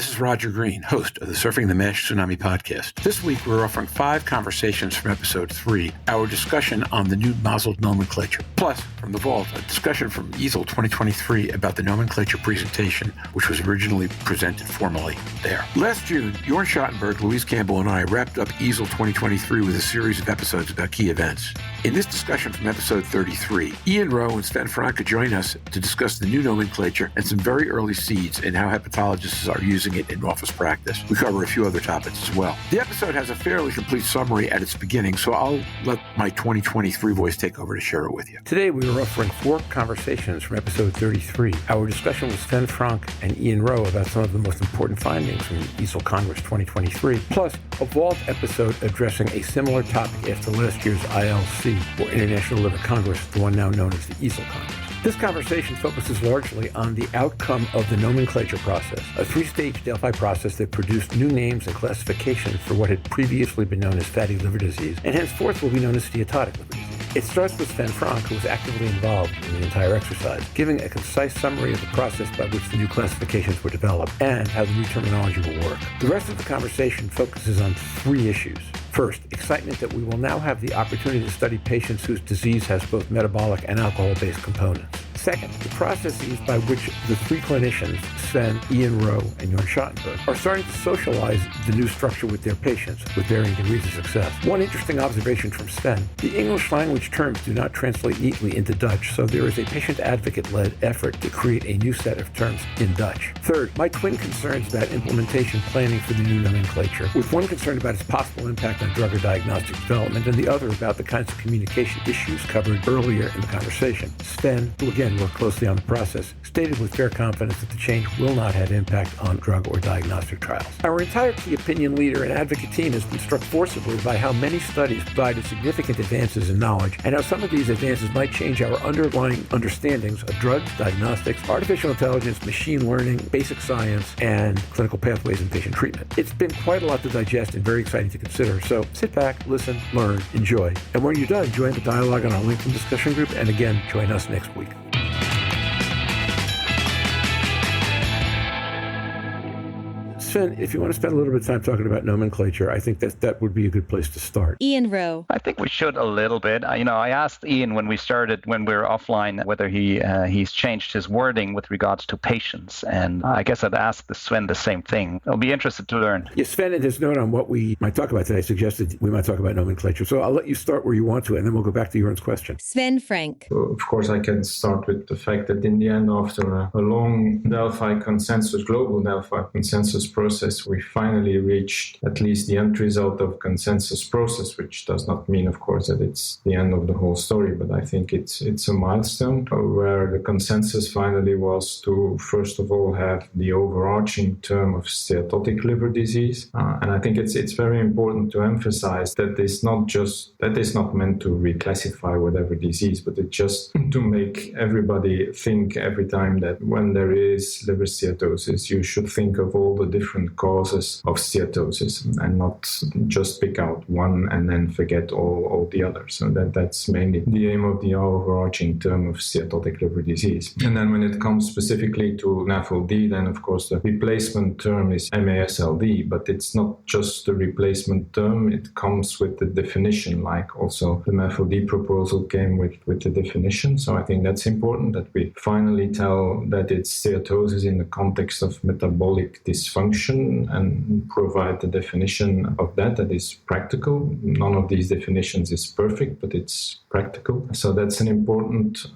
this is Roger Green, host of the Surfing the MASH Tsunami podcast. This week, we're offering 5 conversations from episode 3, our discussion on the new MASLD Nomenclature. Plus, from the vault, a discussion from EASL 2023 about the nomenclature presentation, which was originally presented formally there. Last June, Jörn, Schattenberg, Louise Campbell, and I wrapped up EASL 2023 with a series of episodes about key events. In this discussion from episode 33, Rowe and Sven Francque join us to discuss the new nomenclature and some very early seeds in how hepatologists are using it in office practice. We cover a few other topics as well. The episode has a fairly complete summary at its beginning, so I'll let my 2023 voice take over to share it with you. Today, we are offering 4 conversations from episode 33. Our discussion with Sven Francque and Rowe about some of the most important findings from EASL Congress 2023, plus a vault episode addressing a similar topic after last year's ILC, or International Liver Congress, the one now known as the EASL Congress. This conversation focuses largely on the outcome of the nomenclature process, a 3-stage Delphi process that produced new names and classifications for what had previously been known as fatty liver disease, and henceforth will be known as steatotic liver disease. It starts with Sven Francque, who was actively involved in the entire exercise, giving a concise summary of the process by which the new classifications were developed and how the new terminology will work. The rest of the conversation focuses on 3 issues. First, excitement that we will now have the opportunity to study patients whose disease has both metabolic and alcohol-based components. Second, the processes by which the 3 clinicians, Sven, Rowe, and Jörn Schattenberg, are starting to socialize the new structure with their patients with varying degrees of success. One interesting observation from Sven: the English language terms do not translate neatly into Dutch, so there is a patient advocate-led effort to create a new set of terms in Dutch. Third, my twin concerns about implementation planning for the new nomenclature, with one concern about its possible impact on drug or diagnostic development, and the other about the kinds of communication issues covered earlier in the conversation. Sven, who again worked closely on the process, stated with fair confidence that the change will not have impact on drug or diagnostic trials. Our entire key opinion leader and advocate team has been struck forcibly by how many studies provided significant advances in knowledge and how some of these advances might change our underlying understandings of drugs, diagnostics, artificial intelligence, machine learning, basic science, and clinical pathways in patient treatment. It's been quite a lot to digest and very exciting to consider, so sit back, listen, learn, enjoy, and when you're done, join the dialogue on our LinkedIn discussion group, and again, join us next week. Sven, if you want to spend a little bit of time talking about nomenclature, I think that would be a good place to start. Rowe. I think we should a little bit. I asked Ian when we were offline, whether he's changed his wording with regards to patients. And I guess I'd ask Sven the same thing. I'll be interested to learn. Yeah, Sven, in his note on what we might talk about today, suggested we might talk about nomenclature. So I'll let you start where you want to, and then we'll go back to Jörn's question. Sven Francque. So of course, I can start with the fact that in the end, after a long global Delphi consensus process, we finally reached at least the end result of consensus process, which does not mean, of course, that it's the end of the whole story, but I think it's a milestone where the consensus finally was to, first of all, have the overarching term of steatotic liver disease. And I think it's very important to emphasize that is not meant to reclassify whatever disease, but it's just to make everybody think every time that when there is liver steatosis, you should think of all the different causes of steatosis and not just pick out one and then forget all the others. So that's mainly the aim of the overarching term of steatotic liver disease. And then when it comes specifically to MASLD, then of course the replacement term is MASLD, but it's not just the replacement term, it comes with the definition, like also the MASLD proposal came with the definition. So I think that's important that we finally tell that it's steatosis in the context of metabolic dysfunction and provide the definition of that is practical. None of these definitions is perfect, but it's practical. So that's an important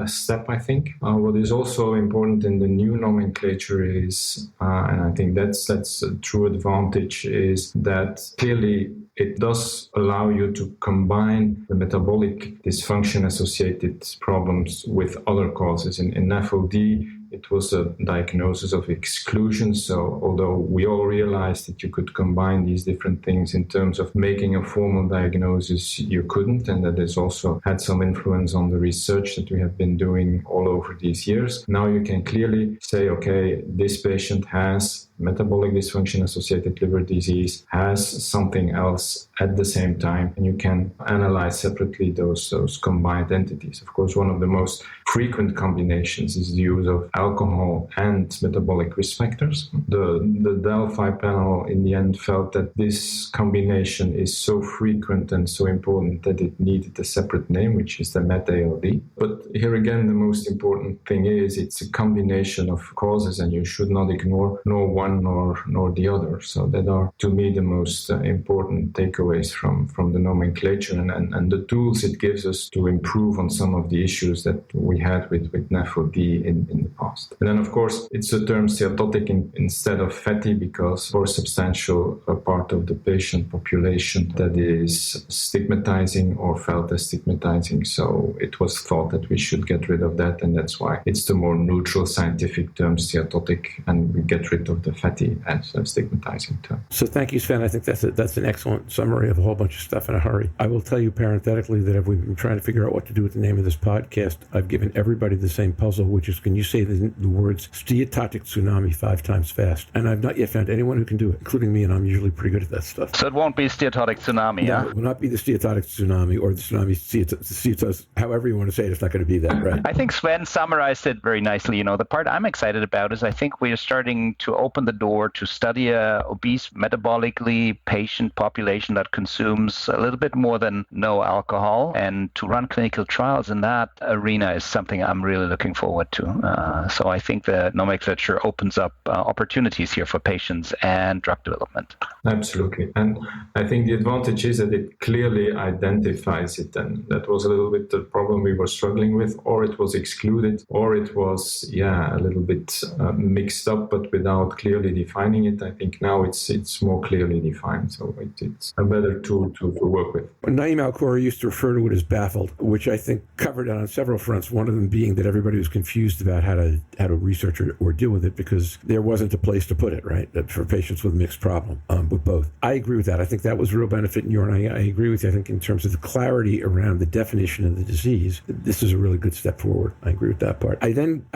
step, I think. What is also important in the new nomenclature is, and I think that's a true advantage, is that clearly it does allow you to combine the metabolic dysfunction-associated problems with other causes. In MASLD, it was a diagnosis of exclusion. So although we all realized that you could combine these different things in terms of making a formal diagnosis, you couldn't. And that has also had some influence on the research that we have been doing all over these years. Now you can clearly say, okay, this patient has metabolic dysfunction-associated liver disease, has something else at the same time, and you can analyze separately those combined entities. Of course, one of the most frequent combinations is the use of alcohol and metabolic risk factors. The Delphi panel in the end felt that this combination is so frequent and so important that it needed a separate name, which is the MASLD. But here again, the most important thing is it's a combination of causes, and you should not ignore nor one nor the other. So that are, to me, the most important takeaways from the nomenclature and the tools it gives us to improve on some of the issues that we had with NAFLD in the past. And then, of course, it's the term steatotic instead of fatty, because for a substantial part of the patient population that is stigmatizing or felt as stigmatizing. So it was thought that we should get rid of that, and that's why it's the more neutral scientific term steatotic, and we get rid of the fatty as a stigmatizing term. So thank you, Sven. I think that's an excellent summary of a whole bunch of stuff in a hurry. I will tell you parenthetically that if we've been trying to figure out what to do with the name of this podcast, I've given everybody the same puzzle, which is, can you say the words steatotic tsunami 5 times fast? And I've not yet found anyone who can do it, including me, and I'm usually pretty good at that stuff. So it won't be steatotic tsunami, No, it will not be the steatotic tsunami or the tsunami steatos, however you want to say it. It's not going to be that, right? I think Sven summarized it very nicely. The part I'm excited about is I think we are starting to open the door to study a obese, metabolically patient population that consumes a little bit more than no alcohol, and to run clinical trials in that arena is something I'm really looking forward to. So I think the nomenclature opens up opportunities here for patients and drug development. Absolutely. And I think the advantage is that it clearly identifies it, and that was a little bit the problem we were struggling with, or it was excluded, or it was, a little bit mixed up, but without clearly defining it. I think now it's more clearly defined, so it's a better tool to work with. Naim Al-Khoury used to refer to it as baffled, which I think covered on several fronts, one of them being that everybody was confused about how to research or deal with it because there wasn't a place to put it, right, for patients with a mixed problem, with both. I agree with that. I think that was a real benefit in Jörn. I agree with you. I think in terms of the clarity around the definition of the disease, this is a really good step forward. I agree with that part. I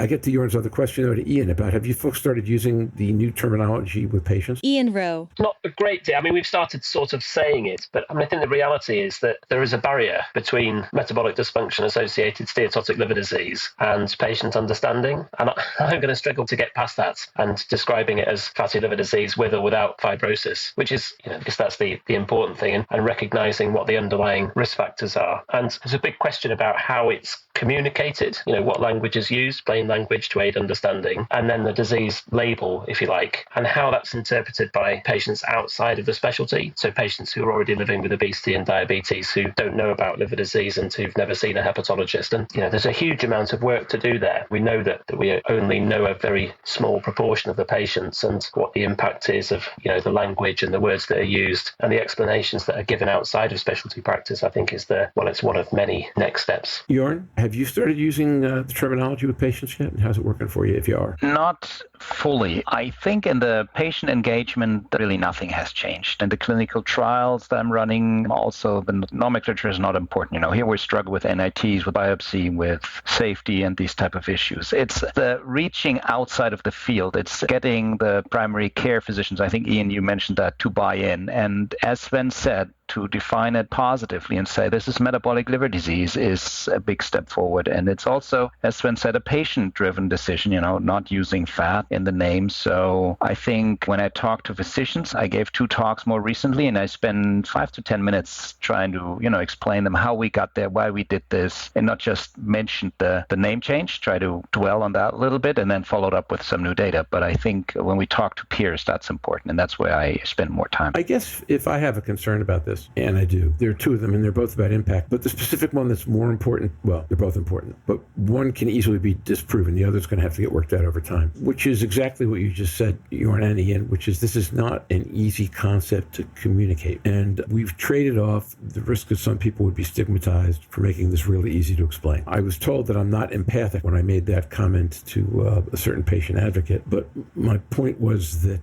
get to Jörn's other question, though, to Ian, about have you folks started using the new terminology with patients? Ian Rowe. Not a great deal. I mean, we've started sort of saying it, but I think the reality is that there is a barrier between metabolic dysfunction-associated steatotic liver disease and patient understanding. And I'm going to struggle to get past that and describing it as fatty liver disease with or without fibrosis, which is, because that's the important thing, and recognizing what the underlying risk factors are. And there's a big question about how it's communicated, what language is used, plain language to aid understanding, and then the disease label, if you like, and how that's interpreted by patients outside of the specialty. So patients who are already living with obesity and diabetes who don't know about liver disease and who've never seen a hepatologist. And, there's a huge amount of work to do there. We know that we only know a very small proportion of the patients and what the impact is of, the language and the words that are used and the explanations that are given outside of specialty practice, I think is it's one of many next steps. Jörn, have you started using the terminology with patients yet? And how's it working for you if you are? Not fully. I think in the patient engagement, really nothing has changed. In the clinical trials that I'm running, also the nomenclature is not important. Here we struggle with NITs, with biopsy, with safety and these type of issues. It's the reaching outside of the field. It's getting the primary care physicians, I think, Ian, you mentioned that, to buy in. And as Sven said, to define it positively and say this is metabolic liver disease is a big step forward. And it's also, as Sven said, a patient-driven decision, not using fat in the name. So I think when I talk to physicians, I gave 2 talks more recently, and I spend 5 to 10 minutes trying to, explain them how we got there, why we did this, and not just mention the name change, try to dwell on that a little bit, and then followed up with some new data. But I think when we talk to peers, that's important, and that's where I spend more time. I guess if I have a concern about this, and I do, there are 2 of them, and they're both about impact, but the specific one that's more important, well, they're both important, but one can easily be disproven. The other's going to have to get worked out over time, which is exactly what you just said, Jörn and Ian, which is this is not an easy concept to communicate. And we've traded off the risk that some people would be stigmatized for making this really easy to explain. I was told that I'm not empathic when I made that comment to a certain patient advocate, but my point was that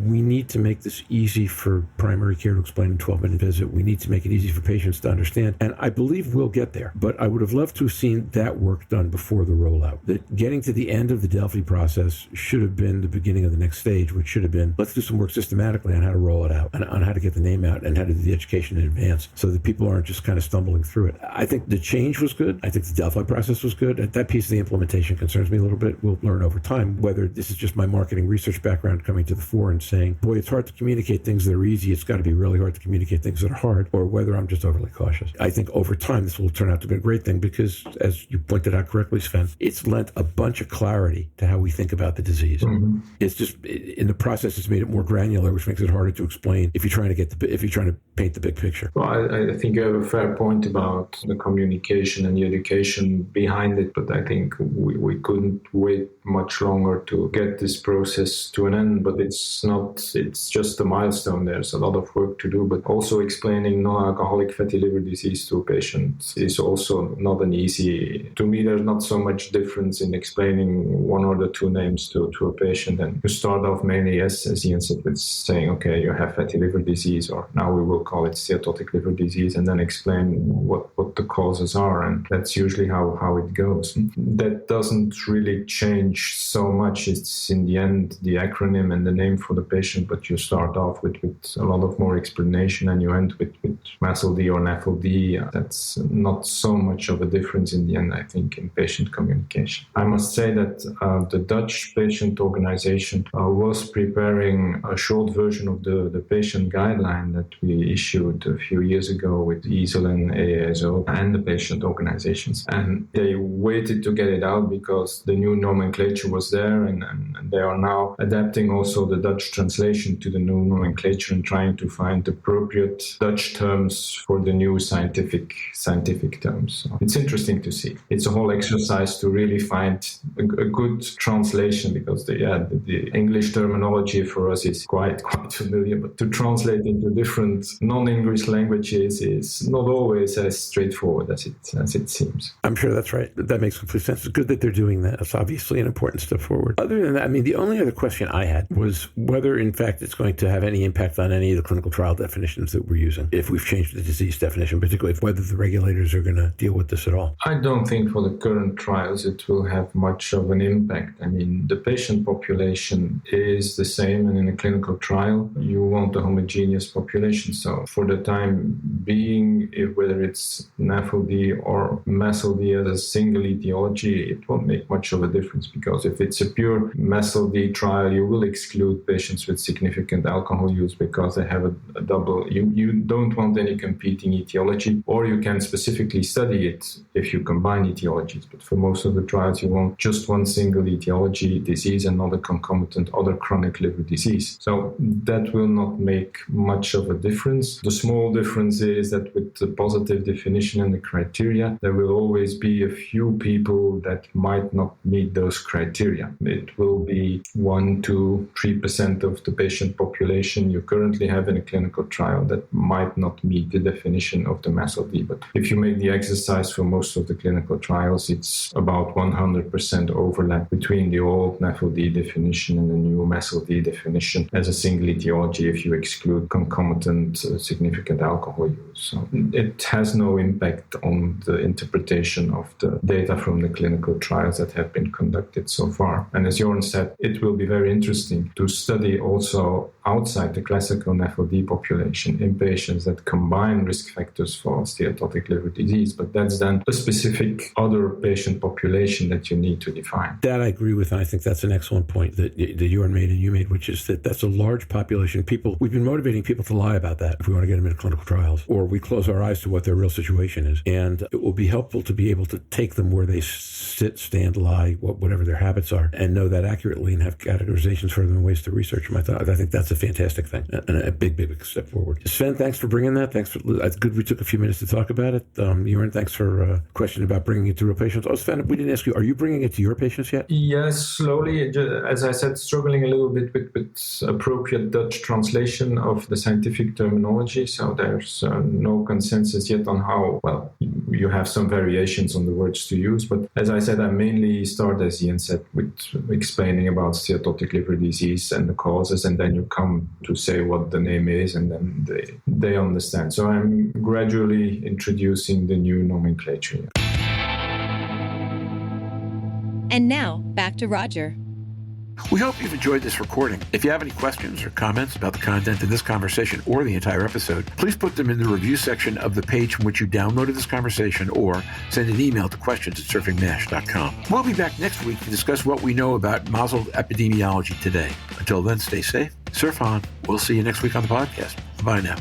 we need to make this easy for primary care to explain in 12-minute visit. We need to make it easy for patients to understand. And I believe we'll get there. But I would have loved to have seen that work done before the rollout. That getting to the end of the Delphi process should have been the beginning of the next stage, which should have been, let's do some work systematically on how to roll it out, and on how to get the name out, and how to do the education in advance, so that people aren't just kind of stumbling through it. I think the change was good. I think the Delphi process was good. That piece of the implementation concerns me a little bit. We'll learn over time whether this is just my marketing research background coming to the fore and saying, boy, it's hard to communicate things that are easy. It's got to be really hard to communicate things that are hard, or whether I'm just overly cautious. I think over time, this will turn out to be a great thing because, as you pointed out correctly, Sven, it's lent a bunch of clarity to how we think about the disease. Mm-hmm. It's just, in the process, it's made it more granular, which makes it harder to explain if you're trying to paint the big picture. Well, I think you have a fair point about the communication and the education behind it, but I think we couldn't wait much longer to get this process to an end. But it's just a milestone. There's a lot of work to do, but also explaining non-alcoholic fatty liver disease to a patient is also not an easy. To me, there's not so much difference in explaining one or the two names to a patient, and you start off mainly, as Jörn said, with saying, okay, you have fatty liver disease, or now we will call it steatotic liver disease, and then explain what the causes are, and that's usually how it goes. That doesn't really change so much. It's in the end the acronym and the name for the patient, but you start off with a lot of more explanation, and you end with MASLD or NAFLD. That's not so much of a difference in the end, I think, in patient communication. I must say that the Dutch patient organization was preparing a short version of the patient guideline that we issued a few years ago with EASL and EASL and the patient organizations. And they waited to get it out because the new nomenclature was there, and they are now adapting also the Dutch translation to the new nomenclature and trying to find appropriate Dutch terms for the new scientific terms. So it's interesting to see. It's a whole exercise to really find a good translation, because the English terminology for us is quite familiar, but to translate into different non-English languages is not always as straightforward as it seems. I'm sure that's right. That makes complete sense. It's good that they're doing that. It's obviously an important step forward. Other than that, I mean, the only other question I had was whether, in fact, it's going to have any impact on any of the clinical trial definitions that we're using, if we've changed the disease definition, particularly whether the regulators are going to deal with this at all. I don't think for the current trials it will have much of an impact. I mean, the patient population is the same, and in a clinical trial, you want a homogeneous population. So for the time being, whether it's NAFLD or MASLD as a single etiology, it won't make much of a difference, because if it's a pure MASLD trial, you will exclude patients with significant alcohol use because they have a double. You don't want any competing etiology, or you can specifically study it if you combine etiologies. But for most of the trials, you want just one single etiology disease and not a concomitant other chronic liver disease. So that will not make much of a difference. The small difference is that with the positive definition and the criteria, there will always be a few people that might not meet those criteria. It will be 1 to 3% of the patient population you currently have in a clinical trial that might not meet the definition of the MASLD. But if you make the exercise for most of the clinical trials, it's about 100% overlap between the old NAFLD definition and the new MASLD definition as a single etiology if you exclude concomitant significant alcohol use. So it has no impact on the interpretation of the data from the clinical trials that have been conducted so far. And as Jörn said, it will be very interesting to study also outside the classical NAFLD population in patients that combine risk factors for steatotic liver disease. But that's then a specific other patient population that you need to define. That I agree with, and I think that's an excellent point that Jörn made and you made, which is that that's a large population. We've been motivating people to lie about that if we want to get them into clinical trials, or we close our eyes to what their real situation is. And it will be helpful to be able to take them where they sit, stand, lie, whatever their habits are, and know that accurately and have categorizations for them and ways to research them. I think that's a fantastic thing and a big step forward. Sven, thanks for bringing that. It's good we took a few minutes to talk about it. Jörn, thanks for a question about bringing it to real patients. Oh, Sven, we didn't ask you, are you bringing it to your patients yet? Yes, slowly. As I said, struggling a little bit with appropriate Dutch translation of the scientific terminology. So there's no consensus yet on how, well, you have some variations on the words to use. But as I said, I mainly start, as Ian said, with explaining about steatotic liver disease and the causes, and then you come to say what the name is, and then they understand. So I'm gradually introducing the new nomenclature. And now, back to Roger. We hope you've enjoyed this recording. If you have any questions or comments about the content in this conversation or the entire episode, please put them in the review section of the page from which you downloaded this conversation, or send an email to questions@surfingmash.com. We'll be back next week to discuss what we know about MASLD epidemiology today. Until then, stay safe, surf on. We'll see you next week on the podcast. Bye now.